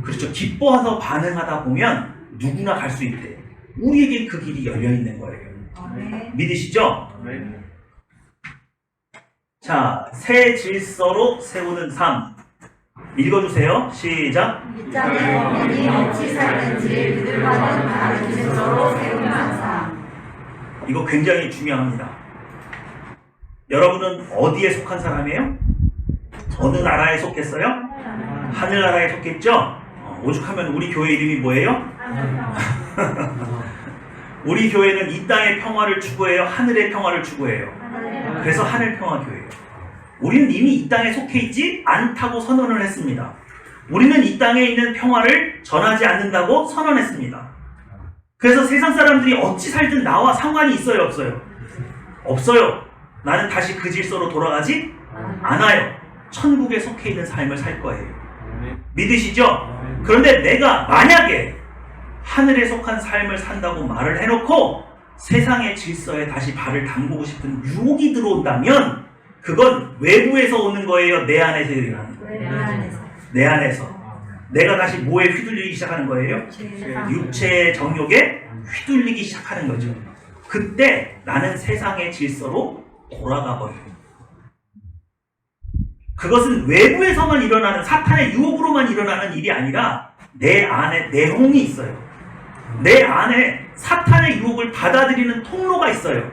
그렇죠, 기뻐해서 반응하다 보면 누구나 갈 수 있대. 우리에게 그 길이 열려 있는 거예요. 믿으시죠? 자, 새 질서로 세우는 삶 읽어주세요. 시작. 이 땅의 범인이 어찌 살는지 그들과는 다른 질서로 세우는 삶. 이거 굉장히 중요합니다. 여러분은 어디에 속한 사람이에요? 어느 나라에 속했어요? 하늘나라에 속했죠? 오죽하면 우리 교회 이름이 뭐예요? 우리 교회는 이 땅의 평화를 추구해요? 하늘의 평화를 추구해요? 그래서 하늘평화교회예요. 우리는 이미 이 땅에 속해 있지 않다고 선언을 했습니다. 우리는 이 땅에 있는 평화를 전하지 않는다고 선언했습니다. 그래서 세상 사람들이 어찌 살든 나와 상관이 있어요, 없어요? 없어요. 나는 다시 그 질서로 돌아가지 않아요. 천국에 속해 있는 삶을 살 거예요. 믿으시죠? 그런데 내가 만약에 하늘에 속한 삶을 산다고 말을 해놓고 세상의 질서에 다시 발을 담그고 싶은 유혹이 들어온다면 그건 외부에서 오는 거예요? 내 안에서 일어나는 거예요? 내 안에서. 내가 다시 뭐에 휘둘리기 시작하는 거예요? 육체의 정욕에 휘둘리기 시작하는 거죠. 그때 나는 세상의 질서로 돌아가 버려요. 그것은 외부에서만 일어나는, 사탄의 유혹으로만 일어나는 일이 아니라 내 안에 내홍이 있어요. 내 안에 사탄의 유혹을 받아들이는 통로가 있어요.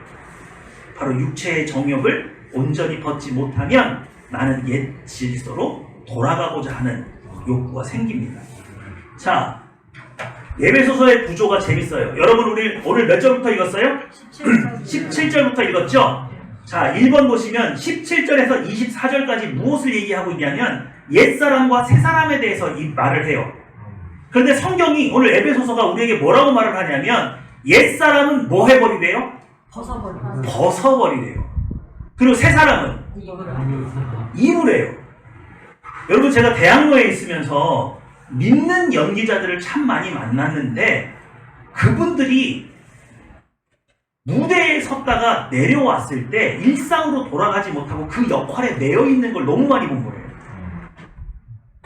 바로 육체의 정욕을 온전히 벗지 못하면 나는 옛 질서로 돌아가고자 하는 욕구가 생깁니다. 자, 에베소서의 구조가 재밌어요. 여러분, 우리 오늘 몇 절부터 읽었어요? 17절부터 읽었죠? 자, 1번 보시면 17절에서 24절까지 무엇을 얘기하고 있냐면 옛사람과 새사람에 대해서 이 말을 해요. 그런데 성경이 오늘 에베소서가 우리에게 뭐라고 말을 하냐면 옛사람은 뭐 해버리래요? 벗어버리래요. 그리고 새사람은 이물해요. 여러분, 제가 대학로에 있으면서 믿는 연기자들을 참 많이 만났는데 그분들이 무대에 섰다가 내려왔을 때 일상으로 돌아가지 못하고 그 역할에 매여 있는 걸 너무 많이 본 거예요.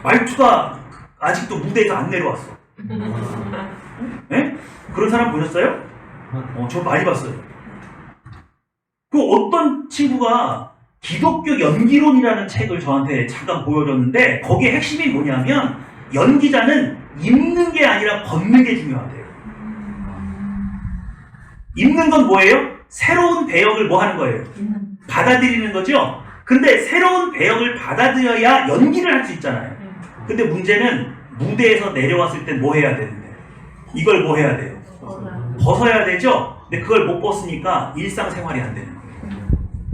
말투가 아직도 무대에서 안 내려왔어. 네? 그런 사람 보셨어요? 저 많이 봤어요. 그 어떤 친구가 기독교 연기론이라는 책을 저한테 잠깐 보여줬는데 거기에 핵심이 뭐냐면 연기자는 입는 게 아니라 걷는 게 중요하대요. 입는 건 뭐예요? 새로운 배역을 뭐 하는 거예요? 받아들이는 거죠? 근데 새로운 배역을 받아들여야 연기를 할 수 있잖아요. 근데 문제는 무대에서 내려왔을 땐 뭐 해야 되는데? 이걸 뭐 해야 돼요? 벗어야 되죠? 근데 그걸 못 벗으니까 일상생활이 안 되는 거예요.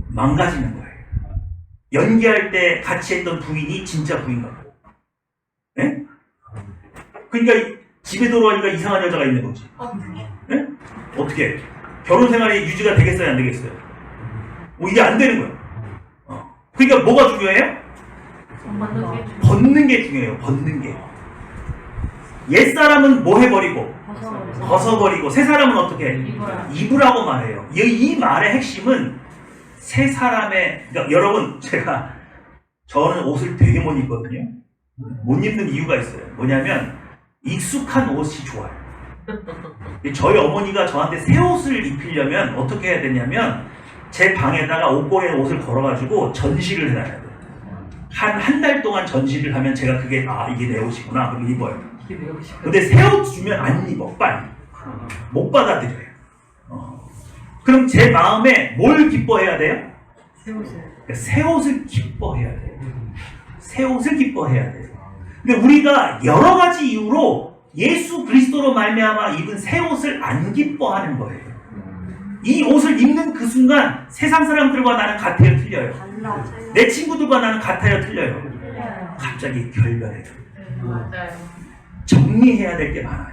망가지는 거예요. 연기할 때 같이 했던 부인이 진짜 부인 같고. 예? 그러니까 집에 들어오니까 이상한 여자가 있는 거지. 예? 어떻게? 결혼 생활이 유지가 되겠어요, 안 되겠어요? 뭐 이게 안 되는 거야. 그러니까 뭐가 중요해요? 벗는 게 중요해요. 벗는 게. 옛사람은 뭐 해버리고 벗어버리고 새 사람은 어떻게 해? 입으라고 말해요. 이 말의 핵심은 새 사람의, 그러니까 여러분, 저는 옷을 되게 못 입거든요. 못 입는 이유가 있어요. 뭐냐면 익숙한 옷이 좋아요. 저희 어머니가 저한테 새 옷을 입히려면 어떻게 해야 되냐면 제 방에다가 옷걸이에 옷을 걸어가지고 전시를 해놔야 돼요. 한 달 동안 전시를 하면 제가 그게 이게 내 옷이구나 그럼 입어요. 근데 새 옷 주면 안 입어. 빨리 못 받아들여요. 그럼 제 마음에 뭘 기뻐해야 돼요? 새 옷을 기뻐해야 돼요. 새 옷을 기뻐해야 돼요. 근데 우리가 여러 가지 이유로 예수 그리스도로 말미암아 입은 새 옷을 안 기뻐하는 거예요. 이 옷을 입는 그 순간 세상 사람들과 나는 같아요, 틀려요? 내 친구들과 나는 같아요, 틀려요? 갑자기 결별해요. 맞아요. 정리해야 될 게 많아요.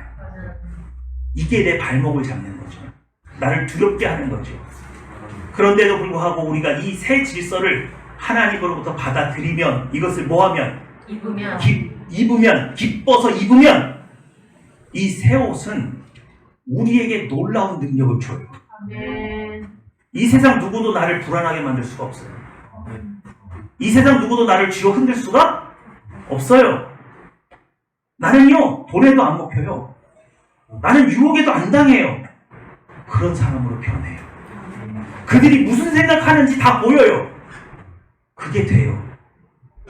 이게 내 발목을 잡는 거죠. 나를 두렵게 하는 거죠. 그런데도 불구하고 우리가 이 새 질서를 하나님으로부터 받아들이면, 이것을 뭐하면? 입으면, 기뻐서 입으면 이 새 옷은 우리에게 놀라운 능력을 줘요. 이 세상 누구도 나를 불안하게 만들 수가 없어요. 이 세상 누구도 나를 쥐어 흔들 수가 없어요. 나는요, 돈에도 안 먹혀요. 나는 유혹에도 안 당해요. 그런 사람으로 변해요. 그들이 무슨 생각하는지 다 보여요. 그게 돼요.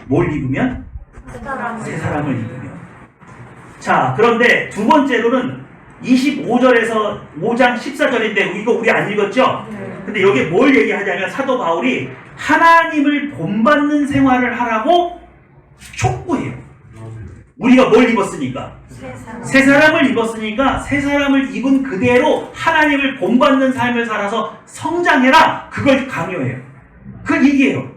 뭘 입으면? 새 사람을 입으면. 자, 그런데 두 번째로는 25절에서 5장 14절인데 이거 우리 안 읽었죠? 근데 여기에 뭘 얘기하냐면 사도 바울이 하나님을 본받는 생활을 하라고 촉구해요. 우리가 뭘 입었으니까? 새 사람을 입었으니까 새 사람을 입은 그대로 하나님을 본받는 삶을 살아서 성장해라. 그걸 강요해요. 그걸 얘기해요.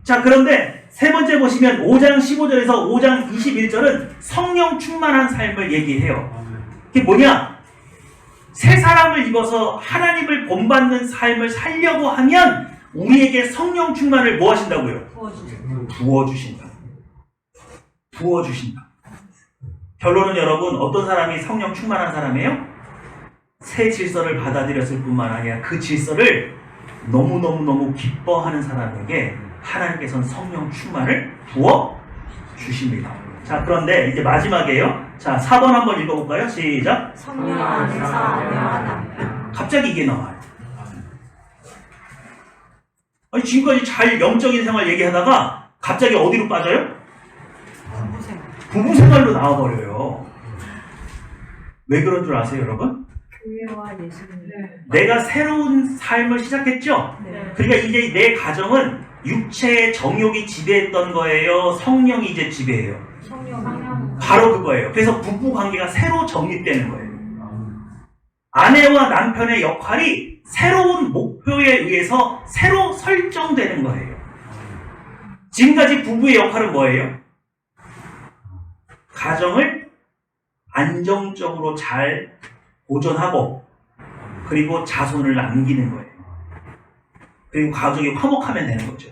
자, 그런데 세 번째 보시면 5장 15절에서 5장 21절은 성령 충만한 삶을 얘기해요. 그게 뭐냐? 새 사람을 입어서 하나님을 본받는 삶을 살려고 하면 우리에게 성령 충만을 뭐 하신다고요? 부어주신다. 부어주신다. 결론은 여러분, 어떤 사람이 성령 충만한 사람이에요? 새 질서를 받아들였을 뿐만 아니라 그 질서를 너무너무너무 기뻐하는 사람에게 하나님께서는 성령 충만을 부어주십니다. 자, 그런데 이제 마지막이에요. 자, 4번 한번 읽어볼까요? 시작. 성령 안에서 아내와 남편. 갑자기 이게 나와요. 아니, 지금까지 잘 영적인 생활 얘기하다가 갑자기 어디로 빠져요? 부부 생활로 나와버려요. 왜 그런 줄 아세요, 여러분? 교회와 예수님. 내가 새로운 삶을 시작했죠? 그러니까 이제 내 가정은 육체의 정욕이 지배했던 거예요? 성령이 이제 지배해요? 성령. 바로 그거예요. 그래서 부부 관계가 새로 정립되는 거예요. 아내와 남편의 역할이 새로운 목표에 의해서 새로 설정되는 거예요. 지금까지 부부의 역할은 뭐예요? 가정을 안정적으로 잘 보존하고 그리고 자손을 남기는 거예요. 그리고 가족이 화목하면 되는 거죠.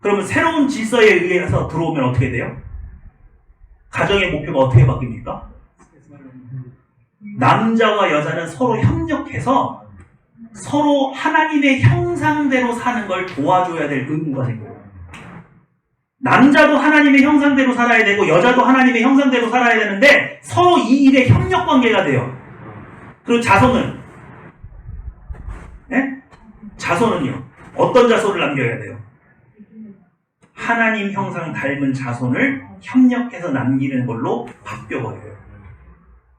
그러면 새로운 질서에 의해서 들어오면 어떻게 돼요? 가정의 목표가 어떻게 바뀝니까? 남자와 여자는 서로 협력해서 서로 하나님의 형상대로 사는 걸 도와줘야 될 의무가 생겨요. 남자도 하나님의 형상대로 살아야 되고 여자도 하나님의 형상대로 살아야 되는데 서로 이 일에 협력 관계가 돼요. 그리고 자손은? 네? 자손은요? 어떤 자손을 남겨야 돼요? 하나님 형상 닮은 자손을 협력해서 남기는 걸로 바뀌어버려요.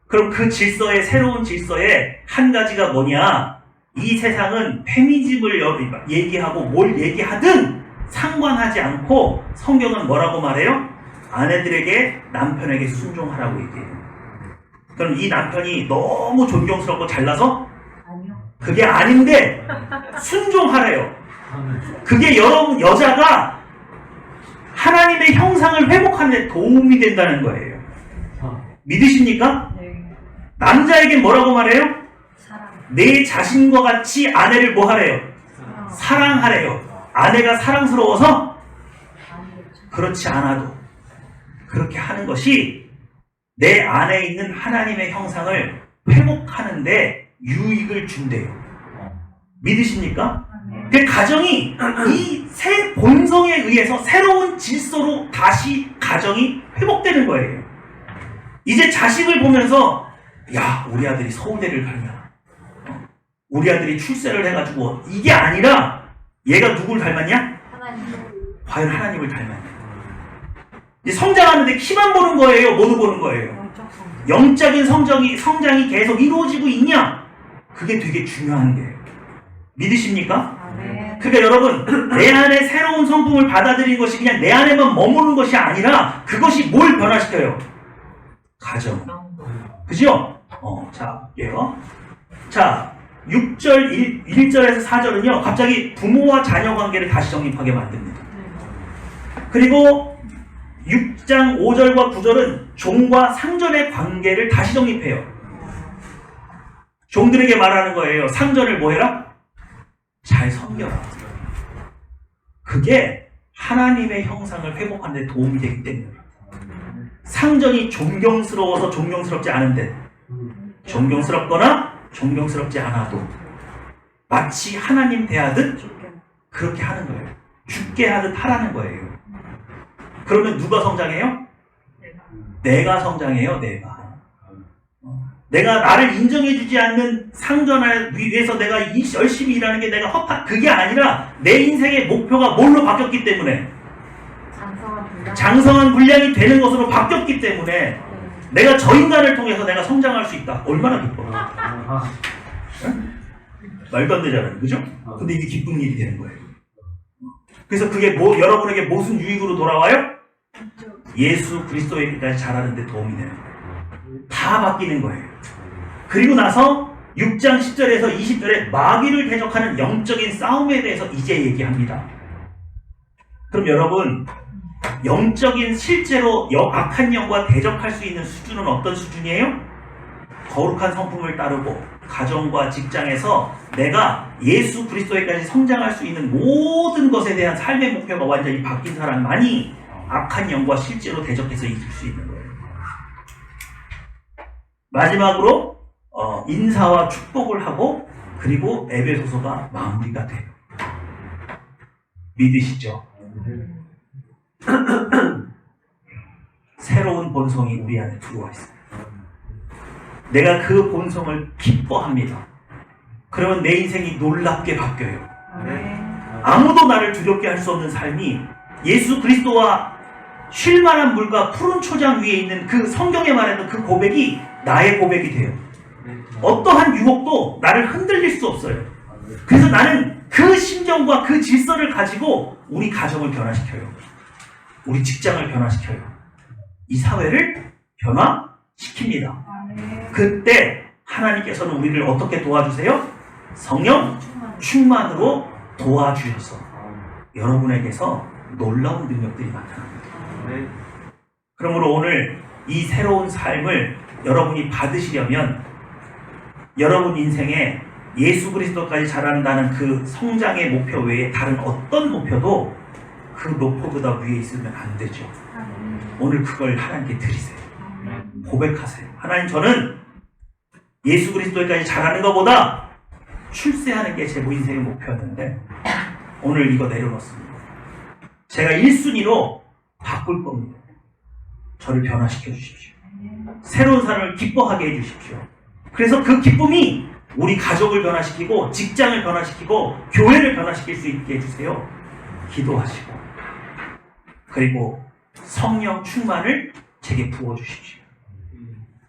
그럼 그 질서의 새로운 질서의 한 가지가 뭐냐? 이 세상은 페미니즘을 얘기하고 뭘 얘기하든 상관하지 않고 성경은 뭐라고 말해요? 아내들에게 남편에게 순종하라고 얘기해요. 그럼 이 남편이 너무 존경스럽고 잘나서? 아니요. 그게 아닌데 순종하래요. 그게 여러분 여자가 하나님의 형상을 회복하는 데 도움이 된다는 거예요. 믿으십니까? 네. 남자에게 뭐라고 말해요? 사랑. 내 자신과 같이 아내를 뭐 하래요? 사랑하래요. 아내가 사랑스러워서? 아니겠죠. 그렇지 않아도 그렇게 하는 것이 내 안에 있는 하나님의 형상을 회복하는데 유익을 준대요. 믿으십니까? 그 가정이 이 새 본성에 의해서 새로운 질서로 다시 가정이 회복되는 거예요. 이제 자식을 보면서 야, 우리 아들이 서울대를 가냐, 우리 아들이 출세를 해가지고, 이게 아니라 얘가 누굴 닮았냐? 하나님. 과연 하나님을 닮았냐? 이제 성장하는데 키만 보는 거예요? 뭐도 보는 거예요? 영적 성장. 영적인 성장이 계속 이루어지고 있냐? 그게 되게 중요한 게예요. 믿으십니까? 네. 그러니까 여러분, 내 안에 새로운 성품을 받아들이는 것이 그냥 내 안에만 머무는 것이 아니라 그것이 뭘 변화시켜요? 가정. 그죠? 자, 볼게요. 자, 6절, 1절에서 4절은요, 갑자기 부모와 자녀 관계를 다시 정립하게 만듭니다. 그리고 6장 5절과 9절은 종과 상전의 관계를 다시 정립해요. 종들에게 말하는 거예요. 상전을 뭐 해라? 잘 섬겨라. 그게 하나님의 형상을 회복하는 데 도움이 되기 때문에. 상전이 존경스러워서 존경스럽지 않은데, 존경스럽거나 존경스럽지 않아도 마치 하나님 대하듯 그렇게 하는 거예요. 죽게 하듯 하라는 거예요. 그러면 누가 성장해요? 내가 성장해요. 내가 나를 인정해주지 않는 상전을 위해서 내가 열심히 일하는 게 내가 그게 아니라 내 인생의 목표가 뭘로 바뀌었기 때문에, 장성한 분량이 되는 것으로 바뀌었기 때문에 내가 저 인간을 통해서 내가 성장할 수 있다. 얼마나 기뻐. 응? 말도 안 되잖아요. 그죠? 근데 이게 기쁜 일이 되는 거예요. 그래서 그게 여러분에게 무슨 유익으로 돌아와요? 예수 그리스도에게까지 자라는 데 도움이 되는 거예요. 다 바뀌는 거예요. 그리고 나서 6장 10절에서 20절에 마귀를 대적하는 영적인 싸움에 대해서 이제 얘기합니다. 그럼 여러분, 영적인 실제로 악한 영과 대적할 수 있는 수준은 어떤 수준이에요? 거룩한 성품을 따르고 가정과 직장에서 내가 예수 그리스도에까지 성장할 수 있는 모든 것에 대한 삶의 목표가 완전히 바뀐 사람만이 악한 영과 실제로 대적해서 이길 수 있는 거예요. 마지막으로 인사와 축복을 하고 그리고 에베소서가 마무리가 돼요. 믿으시죠? 새로운 본성이 우리 안에 들어와 있어요. 내가 그 본성을 기뻐합니다. 그러면 내 인생이 놀랍게 바뀌어요. 아무도 나를 두렵게 할 수 없는 삶이 예수 그리스도와 쉴만한 물과 푸른 초장 위에 있는 그 성경에 말하는 그 고백이 나의 고백이 돼요. 어떠한 유혹도 나를 흔들릴 수 없어요. 그래서 나는 그 심정과 그 질서를 가지고 우리 가정을 변화시켜요. 우리 직장을 변화시켜요. 이 사회를 변화시킵니다. 그때 하나님께서는 우리를 어떻게 도와주세요? 성령 충만으로 도와주셔서 여러분에게서 놀라운 능력들이 나타납니다. 그러므로 오늘 이 새로운 삶을 여러분이 받으시려면 여러분 인생에 예수 그리스도까지 자란다는 그 성장의 목표 외에 다른 어떤 목표도 그 목표보다 위에 있으면 안 되죠. 오늘 그걸 하나님께 드리세요. 고백하세요. 하나님, 저는 예수 그리스도까지 자라는 것보다 출세하는 게 제 인생의 목표였는데 오늘 이거 내려놓습니다. 제가 1순위로 바꿀 겁니다. 저를 변화시켜 주십시오. 새로운 삶을 기뻐하게 해주십시오. 그래서 그 기쁨이 우리 가족을 변화시키고 직장을 변화시키고 교회를 변화시킬 수 있게 해주세요. 기도하시고 그리고 성령 충만을 제게 부어주십시오.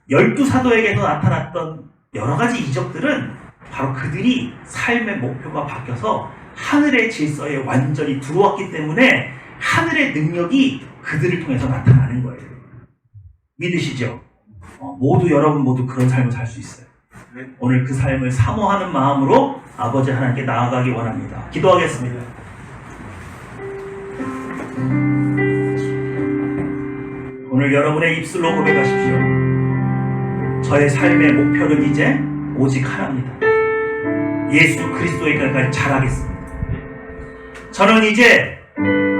12 사도에게서 나타났던 여러 가지 이적들은 바로 바로 그들이 삶의 목표가 바뀌어서 하늘의 질서에 완전히 들어왔기 때문에 하늘의 능력이 그들을 통해서 나타나는 거예요. 믿으시죠? 여러분 모두 그런 삶을 살 수 있어요. 오늘 그 삶을 사모하는 마음으로 아버지 하나님께 나아가기 원합니다. 기도하겠습니다. 오늘 여러분의 입술로 고백하십시오. 저의 삶의 목표는 이제 오직 하나입니다. 예수 그리스도에까지 자라겠습니다. 저는 이제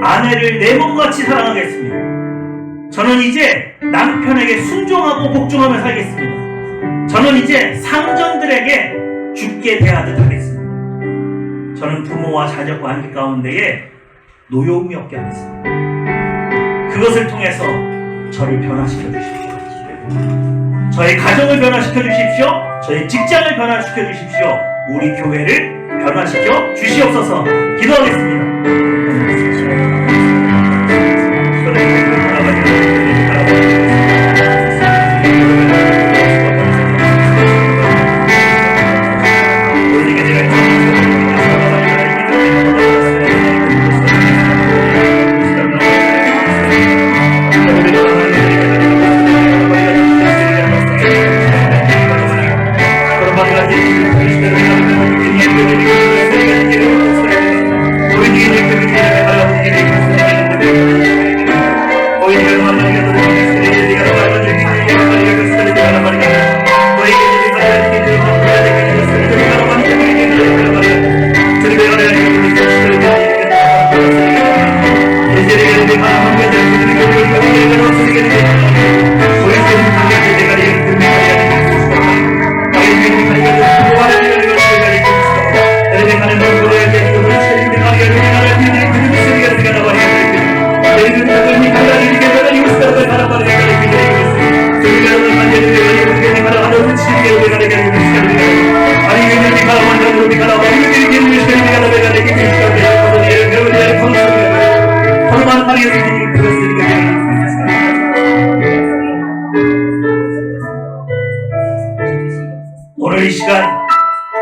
아내를 내 몸같이 사랑하겠습니다. 저는 이제 남편에게 순종하고 복종하며 살겠습니다. 저는 이제 상전들에게 죽게 대하듯 하겠습니다. 저는 부모와 자녀과 관계 가운데에 노여움이 없게 하겠습니다. 그것을 통해서 저를 변화시켜 주십시오. 저의 가정을 변화시켜 주십시오. 저의 직장을 변화시켜 주십시오. 우리 교회를 변화시켜 주시옵소서. 기도하겠습니다. 오늘 이 시간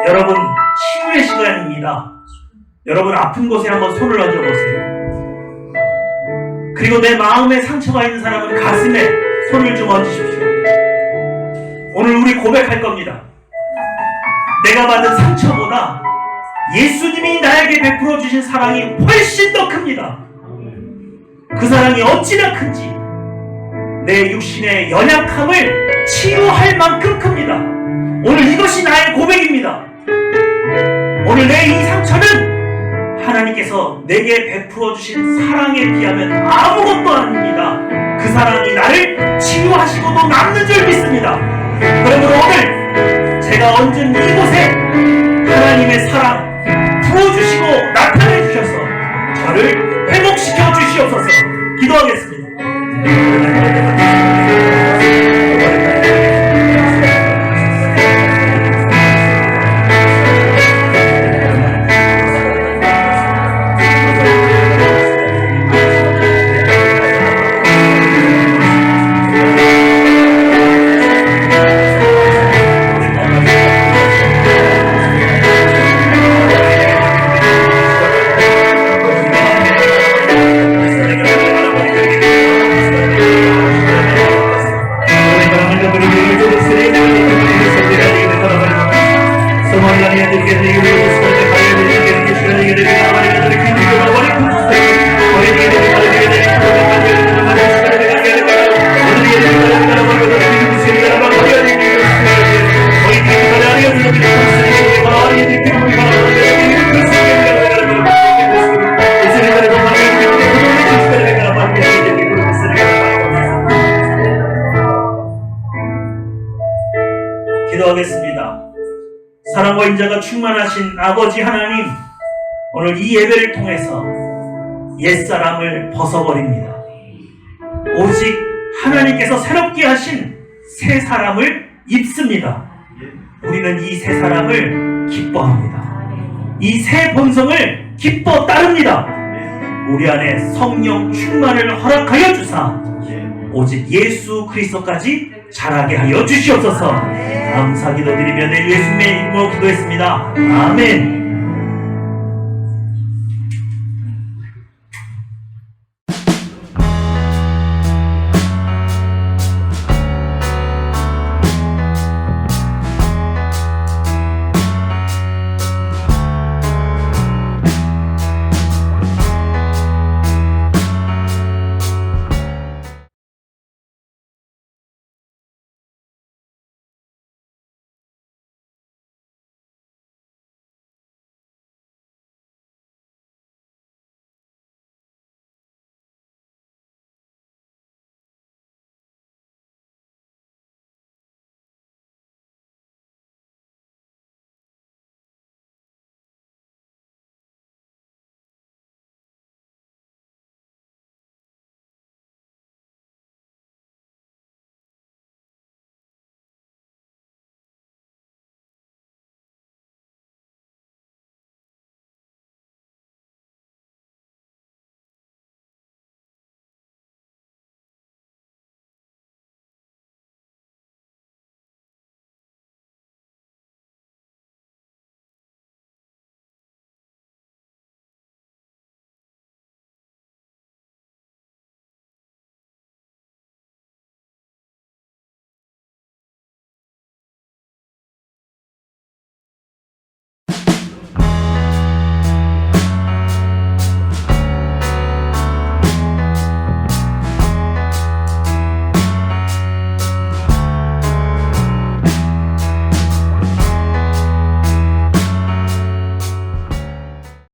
여러분 치유의 시간입니다. 여러분 아픈 곳에 한번 손을 얹어보세요. 그리고 내 마음에 상처가 있는 사람은 가슴에 손을 좀 얹으십시오. 오늘 우리 고백할 겁니다. 내가 받은 상처보다 예수님이 나에게 베풀어 주신 사랑이 훨씬 더 큽니다. 그 사랑이 어찌나 큰지 내 육신의 연약함을 치유할 만큼 큽니다. 오늘 이것이 나의 고백입니다. 오늘 내 이 상처는 하나님께서 내게 베풀어 주신 사랑에 비하면 아무것도 아닙니다. 그 사랑이 나를 치유하시고도 남는 줄 믿습니다. 그러므로 오늘 제가 얹은 이곳에 하나님의 사랑 부어주시고 나타내 주셔서 저를 회복시켜 주시옵소서. 기도하겠습니다. 기도하겠습니다. 사랑과 인자가 충만하신 아버지 하나님, 오늘 이 예배를 통해서 옛사람을 벗어버립니다. 오직 하나님께서 새롭게 하신 새 사람을 입습니다. 우리는 이 새 사람을 기뻐합니다. 이 새 본성을 기뻐 따릅니다. 우리 안에 성령 충만을 허락하여 주사 오직 예수 그리스도까지 자라게 하여 주시옵소서. 감사 기도드리며 내 예수님의 이름으로 기도했습니다. 아멘.